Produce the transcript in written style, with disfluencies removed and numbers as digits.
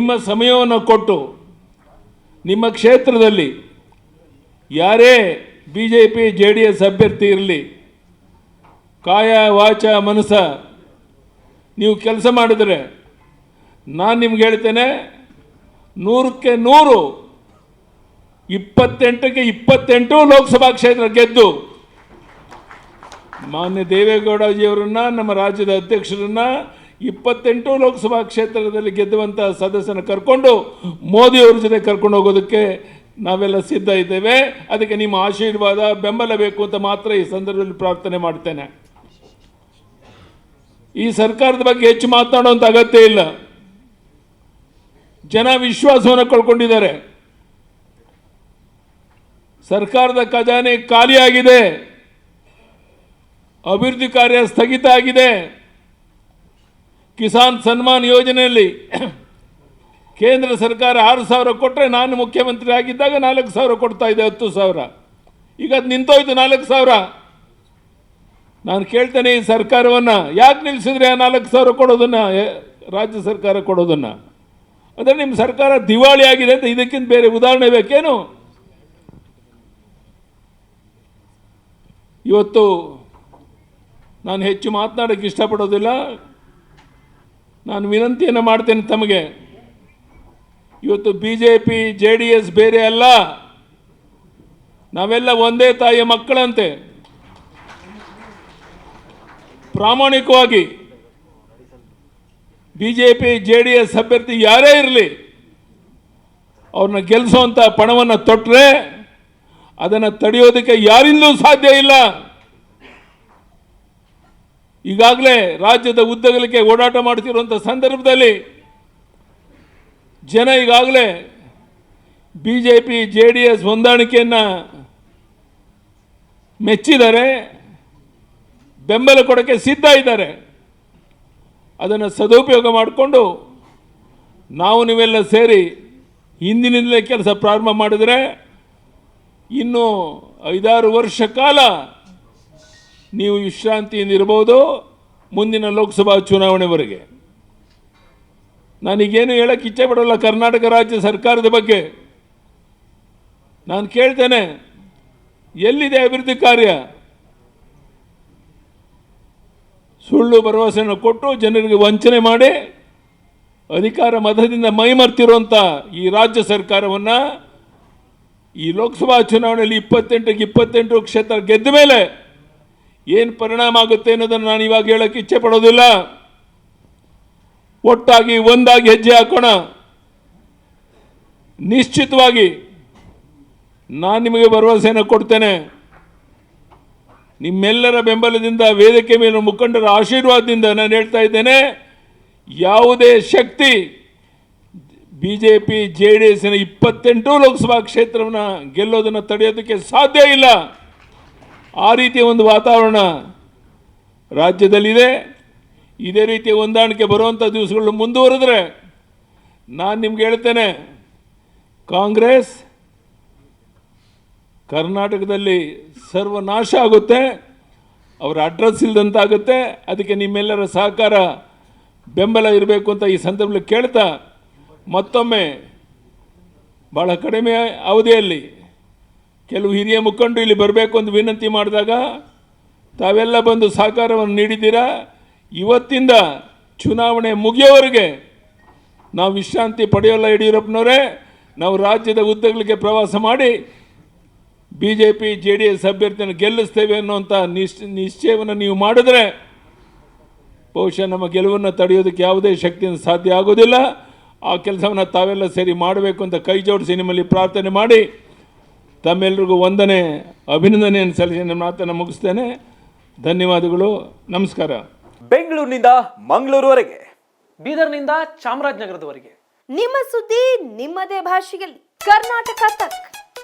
ನಿಮ್ಮ ಸಮಯವನ್ನು ಕೊಟ್ಟು ನಿಮ್ಮ ಕ್ಷೇತ್ರದಲ್ಲಿ ಯಾರೇ BJP JDS ಅಭ್ಯರ್ಥಿ ಇರಲಿ, ಕಾಯ ವಾಚ ಮನಸ ನೀವು ಕೆಲಸ ಮಾಡಿದರೆ ನಾನು ನಿಮ್ಗೆ ಹೇಳ್ತೇನೆ, 100ಕ್ಕೆ 100, 28ಕ್ಕೆ 28 ಲೋಕಸಭಾ ಕ್ಷೇತ್ರ ಗೆದ್ದು ಮಾನ್ಯ ದೇವೇಗೌಡಜಿಯವರನ್ನ, ನಮ್ಮ ರಾಜ್ಯದ ಅಧ್ಯಕ್ಷರನ್ನ 28 ಲೋಕಸಭಾ ಕ್ಷೇತ್ರದಲ್ಲಿ ಗೆದ್ದುವಂಥ ಸದಸ್ಯನ ಕರ್ಕೊಂಡು ಮೋದಿಯವ್ರ ಜೊತೆ ಕರ್ಕೊಂಡು ಹೋಗೋದಕ್ಕೆ ನಾವೆಲ್ಲ ಸಿದ್ಧ ಇದ್ದೇವೆ. ಅದಕ್ಕೆ ನಿಮ್ಮ ಆಶೀರ್ವಾದ ಬೆಂಬಲ ಬೇಕು ಅಂತ ಮಾತ್ರ ಈ ಸಂದರ್ಭದಲ್ಲಿ ಪ್ರಾರ್ಥನೆ ಮಾಡ್ತೇನೆ. ಈ ಸರ್ಕಾರದ ಬಗ್ಗೆ ಹೆಚ್ಚು ಮಾತನಾಡುವಂಥ ಅಗತ್ಯ ಇಲ್ಲ. ಜನ ವಿಶ್ವಾಸವನ್ನು ಕಳ್ಕೊಂಡಿದ್ದಾರೆ. ಸರ್ಕಾರದ ಖಜಾನೆ ಖಾಲಿಯಾಗಿದೆ, ಅಭಿವೃದ್ಧಿ ಕಾರ್ಯ ಸ್ಥಗಿತ ಆಗಿದೆ. ಕಿಸಾನ್ ಸನ್ಮಾನ್ ಯೋಜನೆಯಲ್ಲಿ ಕೇಂದ್ರ ಸರ್ಕಾರ 6,000 ಕೊಟ್ಟರೆ, ನಾನು ಮುಖ್ಯಮಂತ್ರಿ ಆಗಿದ್ದಾಗ 4,000 ಕೊಡ್ತಾ ಇದೆ, 10,000. ಈಗ ಅದು ನಿಂತೋಯ್ತು 4,000. ನಾನು ಕೇಳ್ತೇನೆ, ಈ ಸರ್ಕಾರವನ್ನು ಯಾಕೆ ನಿಲ್ಲಿಸಿದ್ರೆ 4,000 ಕೊಡೋದನ್ನು, ರಾಜ್ಯ ಸರ್ಕಾರ ಕೊಡೋದನ್ನು? ಅಂದರೆ ನಿಮ್ಮ ಸರ್ಕಾರ ದಿವಾಳಿ ಆಗಿದೆ ಅಂತ ಇದಕ್ಕಿಂತ ಬೇರೆ ಉದಾಹರಣೆ ಬೇಕೇನು? ಇವತ್ತು ನಾನು ಹೆಚ್ಚು ಮಾತನಾಡೋಕ್ಕೆ ಇಷ್ಟಪಡೋದಿಲ್ಲ. ನಾನು ವಿನಂತಿಯನ್ನು ಮಾಡ್ತೇನೆ ತಮಗೆ, ಇವತ್ತು BJP JDS ಬೇರೆ ಅಲ್ಲ, ನಾವೆಲ್ಲ ಒಂದೇ ತಾಯಿಯ ಮಕ್ಕಳಂತೆ. ಪ್ರಾಮಾಣಿಕವಾಗಿ BJP JDS ಅಭ್ಯರ್ಥಿ ಯಾರೇ ಇರಲಿ, ಅವ್ರನ್ನ ಗೆಲ್ಲಿಸುವಂಥ ಪಣವನ್ನು ತೊಟ್ಟರೆ ಅದನ್ನು ತಡೆಯೋದಕ್ಕೆ ಯಾರಿಂದಲೂ ಸಾಧ್ಯ ಇಲ್ಲ. ಈಗಾಗಲೇ ರಾಜ್ಯದ ಉದ್ದಗಲಕ್ಕೆ ಓಡಾಟ ಮಾಡ್ತಿರುವಂಥ ಸಂದರ್ಭದಲ್ಲಿ ಜನ ಈಗಾಗಲೇ BJP JDS ಹೊಂದಾಣಿಕೆಯನ್ನು ಮೆಚ್ಚಿದ್ದಾರೆ, ಬೆಂಬಲ ಕೊಡೋಕ್ಕೆ ಸಿದ್ಧ ಇದ್ದಾರೆ. ಅದನ್ನು ಸದುಪಯೋಗ ಮಾಡಿಕೊಂಡು ನಾವು ನೀವೆಲ್ಲ ಸೇರಿ ಹಿಂದಿನಿಂದಲೇ ಕೆಲಸ ಪ್ರಾರಂಭ ಮಾಡಿದರೆ ಇನ್ನೂ 5-6 ವರ್ಷ ಕಾಲ ನೀವು ವಿಶ್ರಾಂತಿಯಿಂದ ಇರ್ಬೋದು, ಮುಂದಿನ ಲೋಕಸಭಾ ಚುನಾವಣೆವರೆಗೆ. ನಾನೀಗೇನು ಹೇಳಕ್ಕೆ ಇಚ್ಛೆ ಪಡೋಲ್ಲ ಕರ್ನಾಟಕ ರಾಜ್ಯ ಸರ್ಕಾರದ ಬಗ್ಗೆ. ನಾನು ಕೇಳ್ತೇನೆ, ಎಲ್ಲಿದೆ ಅಭಿವೃದ್ಧಿ ಕಾರ್ಯ? ಸುಳ್ಳು ಭರವಸೆಯನ್ನು ಕೊಟ್ಟು ಜನರಿಗೆ ವಂಚನೆ ಮಾಡಿ ಅಧಿಕಾರ ಮತದಿಂದ ಮೈಮರ್ತಿರುವಂಥ ಈ ರಾಜ್ಯ ಸರ್ಕಾರವನ್ನು ಈ ಲೋಕಸಭಾ ಚುನಾವಣೆಯಲ್ಲಿ 28ಕ್ಕೆ 28 ಕ್ಷೇತ್ರ ಗೆದ್ದ ಮೇಲೆ ಏನು ಪರಿಣಾಮ ಆಗುತ್ತೆ ಅನ್ನೋದನ್ನು ನಾನು ಇವಾಗ ಹೇಳಕ್ಕೆ ಇಚ್ಛೆ ಪಡೋದಿಲ್ಲ. ಒಟ್ಟಾಗಿ ಒಂದಾಗಿ ಹೆಜ್ಜೆ ಹಾಕೋಣ. ನಿಶ್ಚಿತವಾಗಿ ನಾನು ನಿಮಗೆ ಭರವಸೆಯನ್ನು ಕೊಡ್ತೇನೆ. ನಿಮ್ಮೆಲ್ಲರ ಬೆಂಬಲದಿಂದ, ವೇದಿಕೆ ಮೇಲೆ ಮುಖಂಡರ ಆಶೀರ್ವಾದದಿಂದ ನಾನು ಹೇಳ್ತಾ ಇದ್ದೇನೆ, ಯಾವುದೇ ಶಕ್ತಿ BJP JDSನ 28 ಲೋಕಸಭಾ ಕ್ಷೇತ್ರವನ್ನು ಗೆಲ್ಲೋದನ್ನು ತಡೆಯೋದಕ್ಕೆ ಸಾಧ್ಯ ಇಲ್ಲ. ಆ ರೀತಿಯ ಒಂದು ವಾತಾವರಣ ರಾಜ್ಯದಲ್ಲಿದೆ. ಇದೇ ರೀತಿಯ ಹೊಂದಾಣಿಕೆ ಬರುವಂಥ ದಿವಸಗಳು ಮುಂದುವರೆದ್ರೆ ನಾನು ನಿಮ್ಗೆ ಹೇಳ್ತೇನೆ, ಕಾಂಗ್ರೆಸ್ ಕರ್ನಾಟಕದಲ್ಲಿ ಸರ್ವನಾಶ ಆಗುತ್ತೆ, ಅವರ ಅಡ್ರೆಸ್ ಇಲ್ಲದಂತಾಗುತ್ತೆ. ಅದಕ್ಕೆ ನಿಮ್ಮೆಲ್ಲರ ಸಹಕಾರ ಬೆಂಬಲ ಇರಬೇಕು ಅಂತ ಈ ಸಂದರ್ಭದಲ್ಲಿ ಕೇಳ್ತಾ, ಮತ್ತೊಮ್ಮೆ ಭಾಳ ಕಡಿಮೆ ಅವಧಿಯಲ್ಲಿ ಕೆಲವು ಹಿರಿಯ ಮುಖಂಡರು ಇಲ್ಲಿ ಬರಬೇಕು ಅಂತ ವಿನಂತಿ ಮಾಡಿದಾಗ ತಾವೆಲ್ಲ ಬಂದು ಸಹಕಾರವನ್ನು ನೀಡಿದ್ದೀರಾ. ಇವತ್ತಿಂದ ಚುನಾವಣೆ ಮುಗಿಯೋವರೆಗೆ ನಾವು ವಿಶ್ರಾಂತಿ ಪಡೆಯೋಲ್ಲ. ಯಡಿಯೂರಪ್ಪನವರೇ, ನಾವು ರಾಜ್ಯದ ಉದ್ದಗಲಿಗೆ ಪ್ರವಾಸ ಮಾಡಿ BJP JDS ಅಭ್ಯರ್ಥಿಯನ್ನು ಗೆಲ್ಲಿಸ್ತೇವೆ ಅನ್ನುವಂಥ ನಿಶ್ಚಯವನ್ನು ನೀವು ಮಾಡಿದ್ರೆ ಬಹುಶಃ ನಮ್ಮ ಗೆಲುವನ್ನು ತಡೆಯೋದಕ್ಕೆ ಯಾವುದೇ ಶಕ್ತಿಯಿಂದ ಸಾಧ್ಯ ಆಗೋದಿಲ್ಲ. ಆ ಕೆಲಸವನ್ನು ತಾವೆಲ್ಲ ಸೇರಿ ಮಾಡಬೇಕು ಅಂತ ಕೈ ಜೋಡಿಸಿ ನಿಮ್ಮಲ್ಲಿ ಪ್ರಾರ್ಥನೆ ಮಾಡಿ ತಮ್ಮೆಲ್ಲರಿಗೂ ವಂದನೆ, ಅಭಿನಂದನೆಯನ್ನು ಸಲ್ಲಿಸಿ ನನ್ನ ಮಾತನ್ನು ಮುಗಿಸ್ತೇನೆ. ಧನ್ಯವಾದಗಳು, ನಮಸ್ಕಾರ. ಬೆಂಗಳೂರಿನಿಂದ ಮಂಗಳೂರುವರೆಗೆ, ಬೀದರ್ನಿಂದ ಚಾಮರಾಜನಗರದವರೆಗೆ ನಿಮ್ಮ ಸುದ್ದಿ ನಿಮ್ಮದೇ ಭಾಷೆಯಲ್ಲಿ ಕರ್ನಾಟಕ ತಕ್.